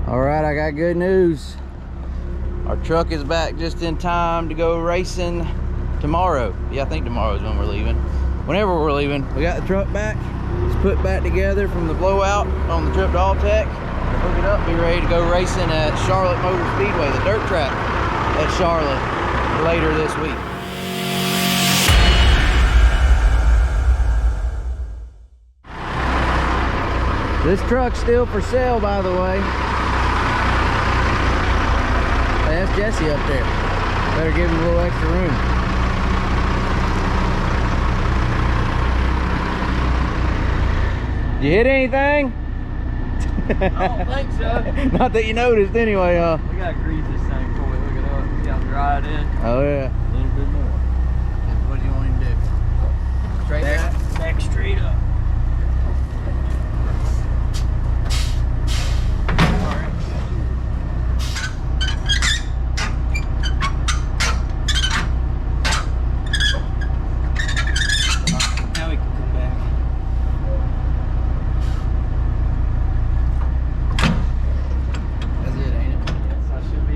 All right, I got good news. Our truck is back just in time to go racing tomorrow. Yeah, I think tomorrow is when we're leaving. Whenever we're leaving, we got the truck back. It's put back together from the blowout on the trip to Alltech. Hook it up, be ready to go racing at Charlotte Motor Speedway, the dirt track at Charlotte later this week. This truck's still for sale, by the way. Hey, that's Jesse up there. Better give him a little extra room. You hit anything? I don't think so. Not that you noticed anyway, huh? We gotta grease this thing before we hook it up. See how dry it is. Oh yeah. A little bit more. What do you want him to do? Straight back straight up.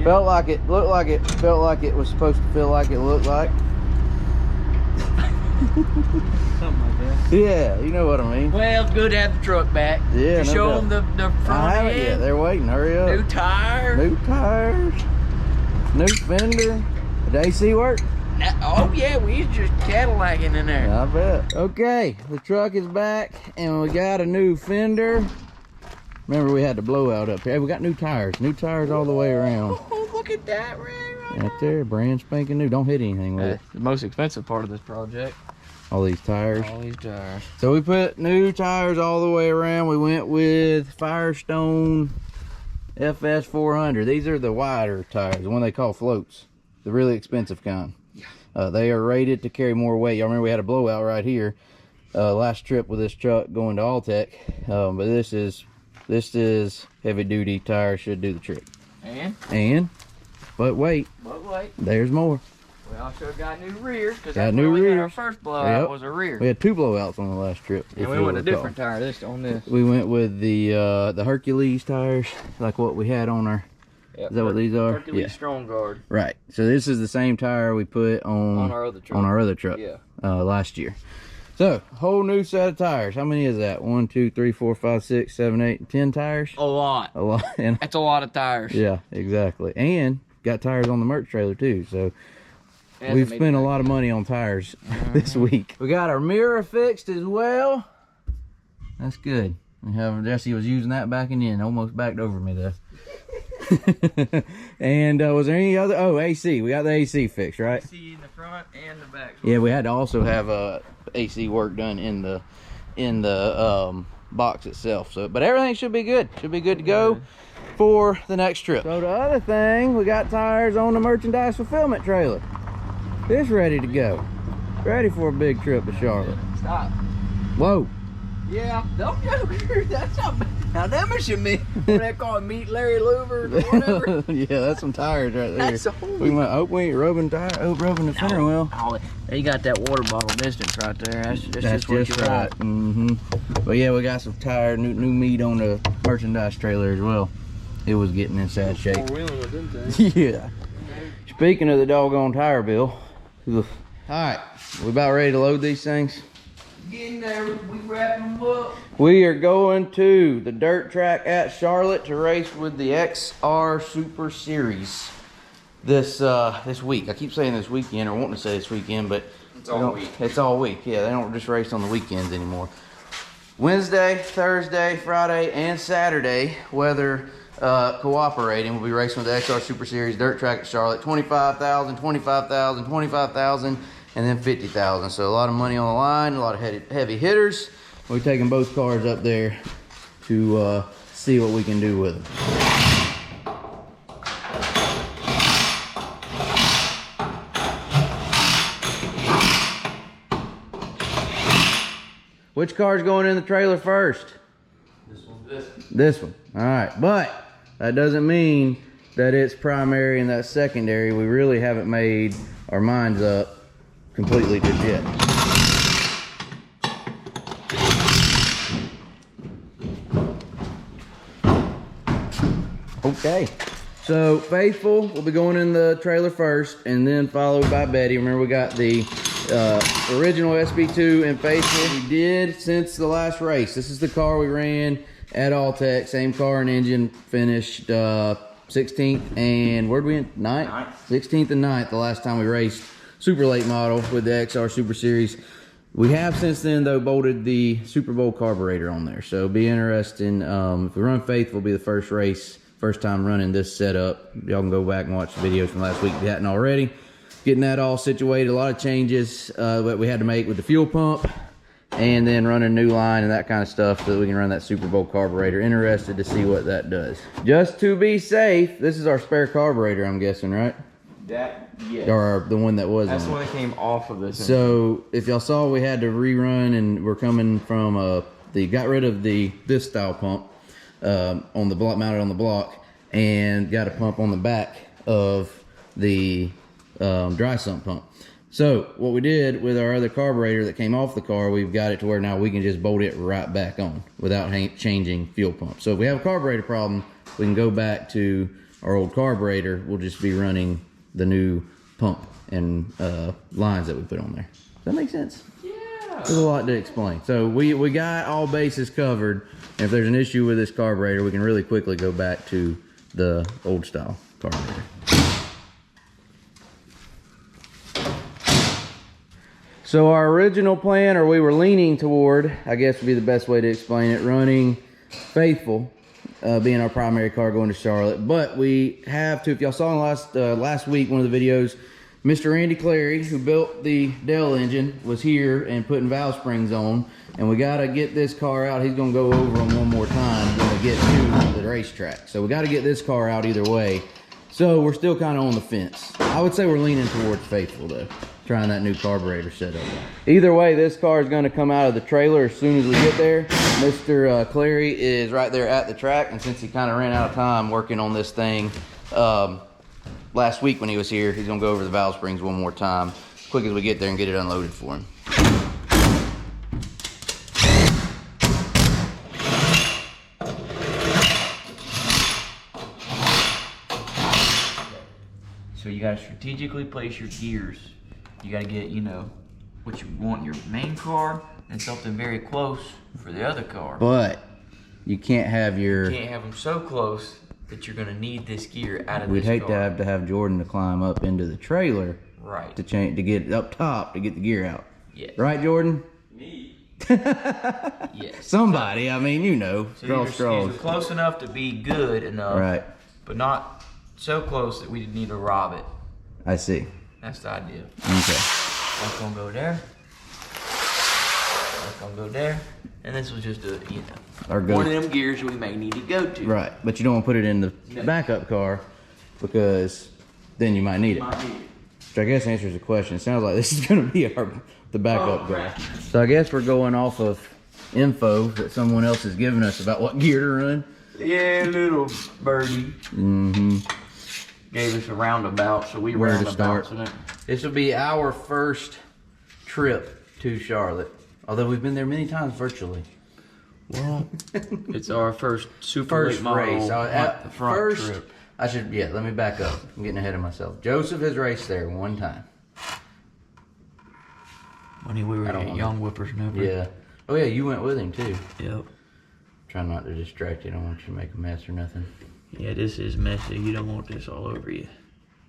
Felt like it, looked like it, felt like it was supposed to feel like it looked like. Something like that. Yeah, you know what I mean. Well, it's good to have the truck back. Yeah, to no show doubt. them the front I haven't end. yet. They're waiting. Hurry up. New tires. New tires. New fender. Did AC work? Oh yeah, we was just Cadillacing in there. I bet. Okay, the truck is back and we got a new fender. Remember we had the blowout up here. Hey, we got new tires. New tires all the way around. Oh, look at that, Ray. Right there, brand spanking new. Don't hit anything with it. The most expensive part of this project. All these tires. All these tires. So we put new tires all the way around. We went with Firestone FS 400. These are the wider tires, the one they call floats, the really expensive kind. They are rated to carry more weight. Y'all remember we had a blowout right here last trip with this truck going to Alltech, but this is heavy duty tires, should do the trick. But wait, there's more. We also got new rears, because Got that's new where we had our rears. first blowout. Yep. Was a rear. We had 2 blowouts on the last trip. And we went a different tire on this. We went with the Hercules tires, like what we had on our. Yep. Is that what these are? Hercules Yeah. Strong Guard. Right. So this is the same tire we put on our other truck. On our other truck. Yeah. Last year. So whole new set of tires. How many is that? 1, 2, 3, 4, 5, 6, 7, 8, 10 tires. A lot. A lot. And That's a lot of tires. yeah, exactly. And got tires on the merch trailer too. So we've spent a lot of money on tires this week. We got our mirror fixed as well. That's good. We have Jesse was using that backing in, almost backed over me though. And was there any other? Oh, AC. We got the AC fixed, right? AC in the front and the back. Yeah, we had to also have AC work done in the box itself. So, but everything should be good. Should be good to go for the next trip. So the other thing, we got tires on the merchandise fulfillment trailer. It's ready to go. Ready for a big trip to Charlotte. Stop. Whoa. Yeah, don't joke. That's something. Now them is your meat. What they call it, meat Larry Louver or whatever. Yeah, that's some tires right there. That's a whole. We went, we ain't rubbing rubbing the center wheel. Oh, you got that water bottle distance right there. That's That's what just you right. want. But yeah, we got some new meat on the merchandise trailer as well. It was getting in sad shape. Four-wheeling with them things. Yeah. Speaking of the doggone tire bill, all right, we about ready to load these things. Getting there, we wrapping them up. We are going to the dirt track at Charlotte to race with the XR Super Series this week. I keep saying this weekend, or wanting to say this weekend, but it's all week. It's all week. Yeah, they don't just race on the weekends anymore. Wednesday, Thursday, Friday, and Saturday, weather cooperating, we'll be racing with the XR Super Series dirt track at Charlotte. 25,000, 25,000, 25,000. And then 50,000. So a lot of money on the line, a lot of heavy hitters. We're taking both cars up there to see what we can do with them. Which car's going in the trailer first? This one. This one. All right, but that doesn't mean that it's primary and that's secondary. We really haven't made our minds up completely just yet. Okay. So Faithful will be going in the trailer first, and then followed by Betty. Remember, we got the original SB2 and Faithful. We did since the last race. This is the car we ran at Alltech. Same car and engine. Finished 16th and where'd we end? 9th? 16th and 9th the last time we raced. Super late model with the XR Super Series. We have since then though bolted the Super Bowl carburetor on there. So be interesting. If we run Faithful, will be the first race. First time running this setup. Y'all can go back and watch the videos from last week if you hadn't already. Getting that all situated. A lot of changes that we had to make with the fuel pump. And then running a new line and that kind of stuff so that we can run that Super Bowl carburetor. Interested to see what that does. Just to be safe, this is our spare carburetor, I'm guessing, right? Yeah. Or the one that was That's on the one that came off of this. So if y'all saw, we had to rerun, and we're coming from got rid of this style pump on the block, mounted on the block, and got a pump on the back of the dry sump pump. So what we did with our other carburetor that came off the car, we've got it to where now we can just bolt it right back on without changing fuel pump. So if we have a carburetor problem, we can go back to our old carburetor. We'll just be running the new pump and lines that we put on there. Does that make sense? Yeah. There's a lot to explain. So we got all bases covered. And if there's an issue with this carburetor, we can really quickly go back to the old style carburetor. So our original plan, or we were leaning toward, I guess would be the best way to explain it, running Faithful, being our primary car going to Charlotte. But we have to, if y'all saw in last week, one of the videos, Mr. Randy Clary, who built the Dell engine, was here and putting valve springs on. And we got to get this car out. He's going to go over them one more time when we get to the racetrack. So we got to get this car out either way. So we're still kind of on the fence. I would say we're leaning towards Faithful though, trying that new carburetor setup. Either way, this car is going to come out of the trailer as soon as we get there. Mr. Clary is right there at the track, and since he kind of ran out of time working on this thing last week when he was here, he's going to go over the valve springs one more time, quick as we get there and get it unloaded for him. So you gotta strategically place your gears. You gotta get, you know, what you want in your main car and something very close for the other car. But you can't have your... You can't have them so close that you're gonna need this gear out of We'd this hate car. to have Jordan to climb up into the trailer, Right. to get up top to get the gear out. Yeah. Right, Jordan? Me. Yes. Somebody, I mean, you know, So draw you're straws. close enough to be good enough, Right, but not so close that we need to rob it. I see. That's the idea. Okay. That's gonna go there. That's gonna go there. And this was just a, you know, Or go- one of them gears we may need to go to. Right, but you don't want to put it in the backup car because then you might need it. Which I guess answers the question. It sounds like this is going to be the backup car. So I guess we're going off of info that someone else has given us about what gear to run. Yeah, little birdie Mm-hmm. gave us a roundabout, so we Where to roundabouts start. it. This will be our first trip to Charlotte. Although we've been there many times virtually. Well, it's our first super First late model race. at the front First, trip. let me back up. I'm getting ahead of myself. Joseph has raced there one time. When we were I don't a wanna- young whippersnapper. Yeah. Oh yeah, you went with him too. Yep. Trying not to distract you. I don't want you to make a mess or nothing. Yeah, this is messy. You don't want this all over you.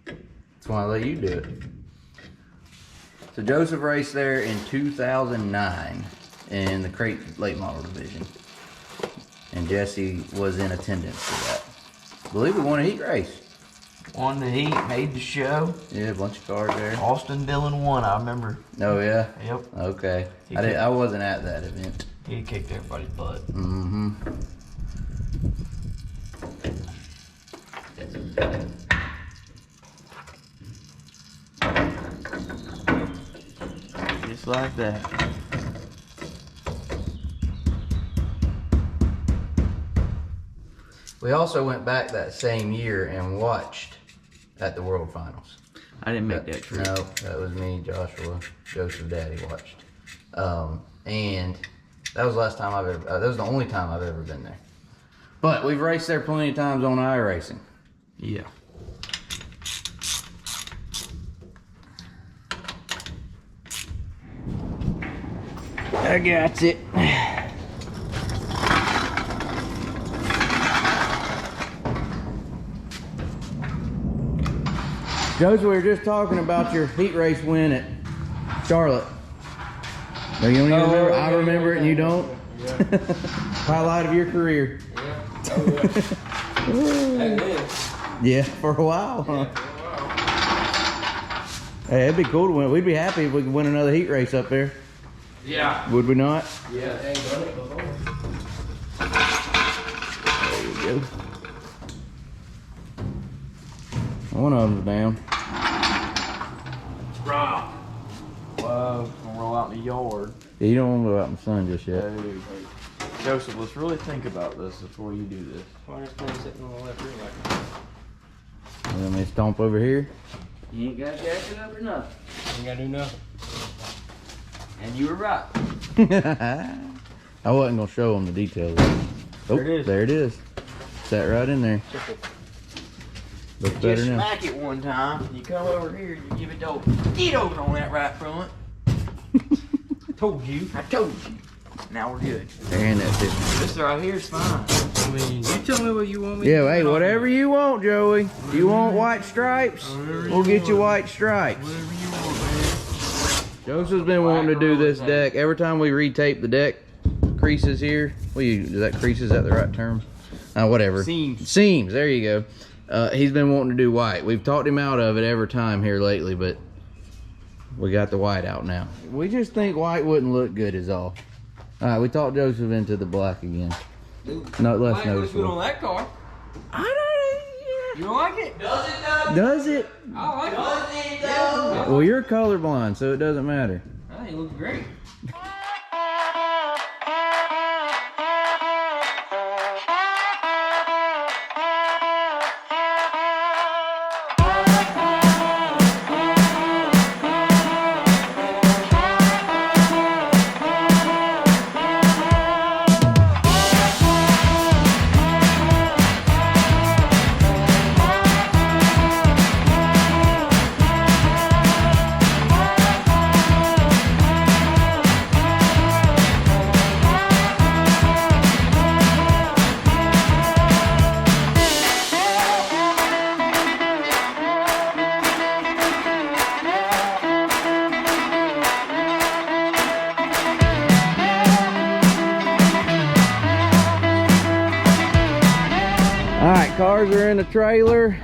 That's why I let you do it. So Joseph raced there in 2009 in the crate late model division. And Jesse was in attendance for that. I believe we won a heat race. Won the heat, made the show. Yeah, a bunch of cars there. Austin Dillon won, I remember. Oh yeah? Yep. Okay. I wasn't at that event. He kicked everybody's butt. Mm-hmm. Just like that. We also went back that same year and watched at the World Finals. I didn't make that trip. No, that was me, Joshua, Joseph, Daddy watched. And that was the last time that was the only time I've ever been there. But we've raced there plenty of times on iRacing. Yeah. I got it. Joseph, we were just talking about your heat race win at Charlotte. No, you don't even remember? I remember it and you don't? Yeah. Highlight of your career. Yeah. Oh, yeah. That is. Yeah, for a while, huh? Yeah, for a while. Hey, it'd be cool to win. We'd be happy if we could win another heat race up there. Yeah. Would we not? Yeah. Ain't done it before. There you go. One of them's down. Rob. Well, gonna roll out in the yard. Yeah, you don't want to go out in the sun just yet. Dude. Joseph, let's really think about this before you do this. Why is one sitting on the left rear like that? And then they stomp over here. You ain't got to jack it up or nothing. Ain't gotta do nothing. And you were right. I wasn't gonna show them the details. Oh, There it is. There it is. Sat right in there. Looks better Just now. smack it one time. You come over here, you give it the get over on that right front. Told you. I told you. Now we're good. And that's it. This right here is fine. I mean, you tell me what you want me to do. Yeah, hey, whatever you want, Joey. You want white stripes? We'll get you white stripes. Whatever you want, man. Joseph's been wanting to do this deck. Every time we retape the deck creases here, is that creases? Is that the right term? Whatever. Seams. Seams, there you go. He's been wanting to do white. We've talked him out of it every time here lately, but we got the white out now. We just think white wouldn't look good is all. All right, we talked Joseph into the black again. No, less Mike looks good on noticeable. that car. I You don't like it? don't. Does it? I like it. Well, you're colorblind, so it doesn't matter. I think it looks great. Cars are in the trailer.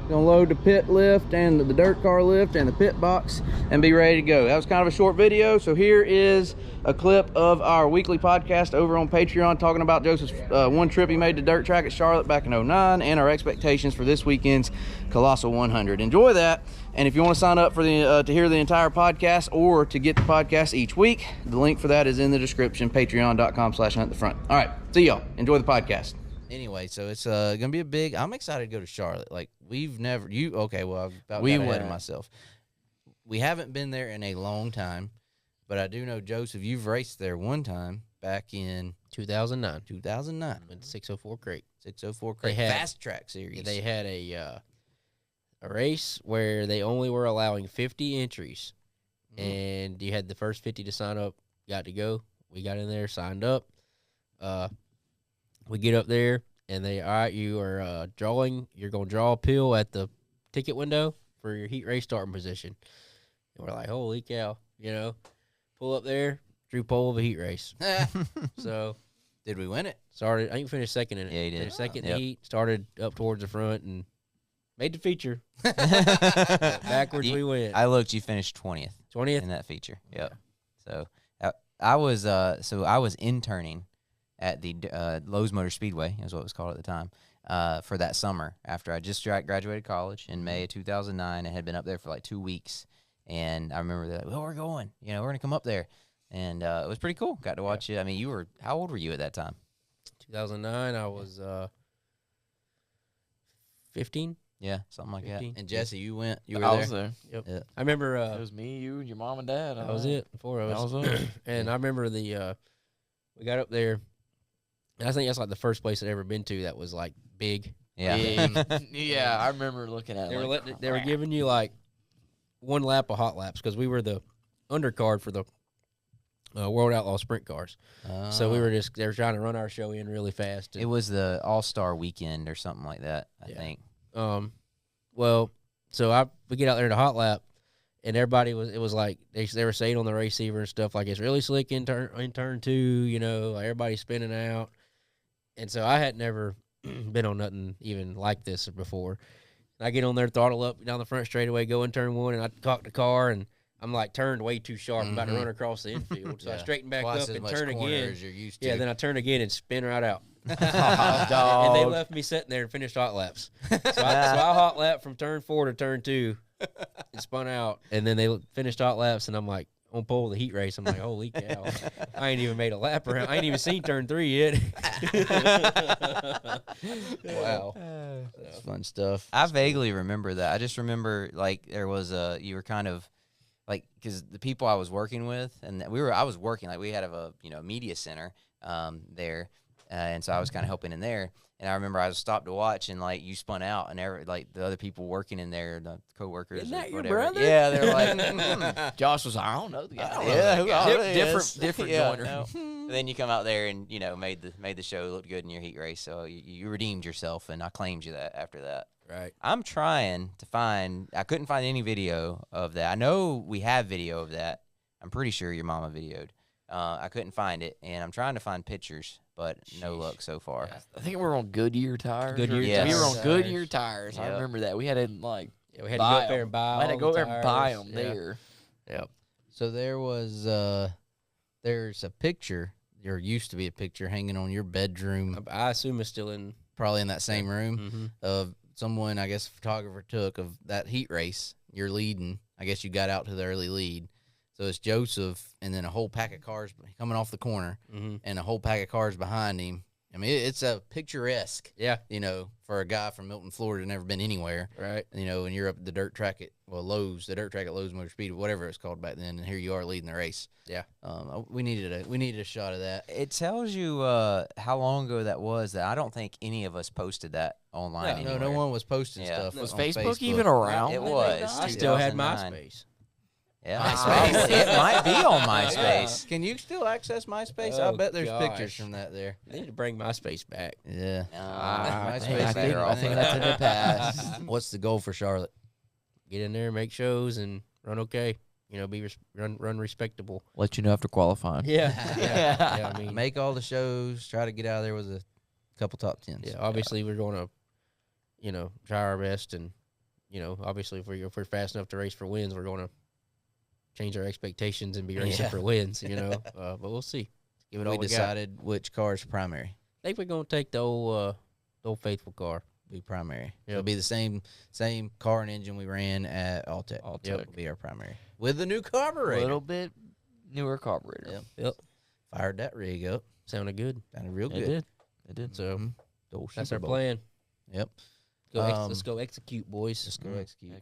Gonna load the pit lift and the dirt car lift and the pit box and be ready to go. That was kind of a short video, so here is a clip of our weekly podcast over on Patreon talking about Joseph's one trip he made to dirt track at Charlotte back in '09 and our expectations for this weekend's Colossal 100. Enjoy that, and if you want to sign up for the to hear the entire podcast or to get the podcast each week, the link for that is in the description, patreon.com/huntthefront. All right, see y'all. Enjoy the podcast. Anyway, so it's gonna be a big. I'm excited to go to Charlotte. Like we've never. Okay, well I've about got ahead of myself. We haven't been there in a long time, but I do know Joseph. You've raced there one time back in 2009. 2009. With 604 crate. 604 crate fast track series. They had a race where they only were allowing 50 entries, and you had the first 50 to sign up. Got to go. We got in there, signed up. We get up there, and they, all right, you are drawing. You're going to draw a pill at the ticket window for your heat race starting position. And we're like, holy cow, you know. Pull up there, drew pole of a heat race. So, did we win it? Started, I think we finished second in it. Yeah, you did. Finished second in the heat, started up towards the front, and made the feature. Backwards we went. I looked, you finished 20th. 20th? In that feature, yep. So, I was interning at the Lowe's Motor Speedway, is what it was called at the time, for that summer after I just graduated college in May of 2009 and had been up there for like 2 weeks. And I remember that, well, we're going, we're going to come up there. And it was pretty cool. Got to watch it. I mean, how old were you at that time? 2009, I was 15. Yeah, something like 15. And Jesse, you were there? I was there. Yep. Yeah. I remember It was me, you, and your mom and dad. that was it. 4 of us. That was it. And I remember we got up there, And I think that's like the first place I'd ever been to that was like big. Yeah. Yeah, I remember looking at it. They were giving you like one lap of hot laps because we were the undercard for the World Outlaw Sprint cars. So they were trying to run our show in really fast. It was the All-Star Weekend or something like that, I Yeah. think. Well, so we get out there to hot lap, and everybody was like they were saying on the receiver and stuff like it's really slick in turn 2, you know, like everybody's spinning out. And so I had never been on nothing even like this before. And I get on there, throttle up down the front straightaway, go in turn 1, and I cock the car, and I'm like turned way too sharp, about to run across the infield. So I straighten back Twice up as and much turn corner again. as you're used to. Yeah, then I turn again and spin right out. Dog. And they left me sitting there and finished hot laps. So I hot lap from turn 4 to turn 2 and spun out. And then they finished hot laps, and I'm like, on pole of the heat race. I'm like, holy cow. I ain't even made a lap around. I ain't even seen turn 3 yet. Wow. That's fun stuff. I vaguely remember that. I just remember, like, there was you were kind of, like, because the people I was working with, and I was working, like, we had a media center there, and so I was kind of helping in there. And I remember I was stopped to watch, and like you spun out, and like the other people working in there, the coworkers, Isn't that or your whatever. brother? Yeah, they're like, Josh was like, I don't know the guy. Different yeah, joiner. no. And then you come out there and made the show look good in your heat race, so you redeemed yourself, and I claimed you that after that. Right. I'm trying to find. I couldn't find any video of that. I know we have video of that. I'm pretty sure your mama videoed. I couldn't find it, and I'm trying to find pictures, but no luck so far. I think we were on Goodyear tires. Goodyear Yes. We were on tires. Goodyear tires. I Yep. remember that. We had to like Yeah, we had to go up there and buy I had to all go the there and buy tires. them Yeah. there. Yep. So there was there's a picture, there used to be a picture hanging on your bedroom, I assume it's still in. probably in that same room, of someone, I guess, a photographer took of that heat race. You're leading. I guess you got out to the early lead. So it's Joseph, and then a whole pack of cars coming off the corner, and a whole pack of cars behind him. I mean, it's a picturesque, Yeah. For a guy from Milton, Florida, never been anywhere. Right. And you're up at the dirt track at Lowe's, the dirt track at Lowe's Motor Speed, whatever it's called back then, and here you are leading the race. Yeah. We needed a shot of that. It tells you how long ago that was. That I don't think any of us posted that online. No, anywhere. no one was posting Yeah. stuff. Was on Facebook even around? It when they was. died? I still had 2009. MySpace. Yeah, MySpace. It might be on MySpace. Can you still access MySpace? Oh, I bet there's gosh. pictures from that there. They need to bring MySpace back. Yeah. I MySpace think better off. that's in the past. What's the goal for Charlotte? Get in there, make shows, and run okay. Run respectable. Let you know after qualifying. Yeah. Yeah. I mean, Make all the shows. Try to get out of there with a couple top tens. yeah. Obviously, we're going to, try our best, and obviously, if we're fast enough to race for wins, we're going to change our expectations and be racing Yeah. for wins. But we'll see. Give it all We we got. decided which car's primary. I think we're going to take the old faithful car. Be primary. Yep. It'll be the same car and engine we ran at Alltech. Alltech. Will be our primary with the new A carburetor. little bit newer carburetor. Yep. Fired that rig up. Sounded good. Sounded real It good. did. It did. So The old that's Super our Bowl. plan. Yep. Let's go execute, boys. Let's go execute.